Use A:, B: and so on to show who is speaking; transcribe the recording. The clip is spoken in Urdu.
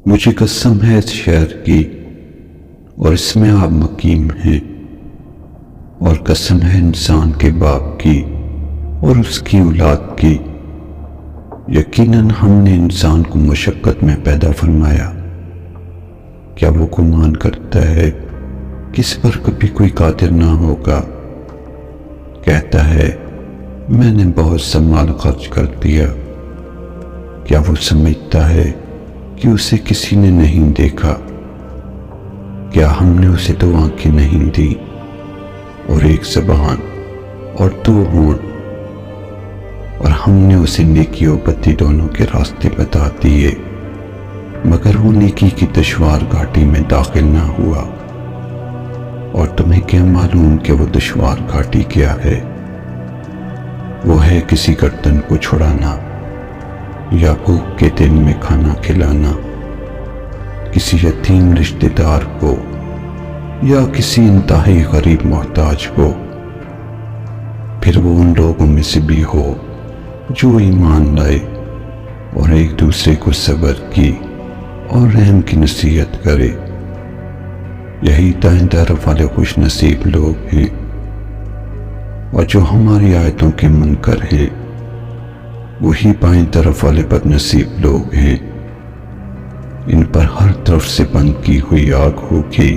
A: مجھے قسم ہے اس شہر کی اور اس میں آپ مقیم ہیں، اور قسم ہے انسان کے باپ کی اور اس کی اولاد کی، یقیناً ہم نے انسان کو مشقت میں پیدا فرمایا۔ کیا وہ گمان کرتا ہے کہ اس پر کبھی کوئی قادر نہ ہوگا؟ کہتا ہے میں نے بہت سا مال خرچ کر دیا۔ کیا وہ سمجھتا ہے کہ اسے کسی نے نہیں دیکھا؟ کیا ہم نے اسے 2 آنکھیں نہیں دی اور 1 زبان اور 2 ہونٹ، اور ہم نے اسے نیکی و بدی دونوں کے راستے بتا دیے، مگر وہ نیکی کی دشوار گھاٹی میں داخل نہ ہوا۔ اور تمہیں کیا معلوم کہ وہ دشوار گھاٹی کیا ہے؟ وہ ہے کسی گردن کو چھڑانا، یا بھوک کے دن میں کھانا کھلانا، کسی یتیم رشتہ دار کو یا کسی انتہائی غریب محتاج کو۔ پھر وہ ان لوگوں میں سے بھی ہو جو ایمان لائے اور ایک دوسرے کو صبر کی اور رحم کی نصیحت کرے۔ یہی دائیں طرف والے خوش نصیب لوگ ہیں، اور جو ہماری آیتوں کے منکر ہیں وہی بائیں طرف والے بد نصیب لوگ ہیں۔ ان پر ہر طرف سے بند کی ہوئی آگ ہوگی،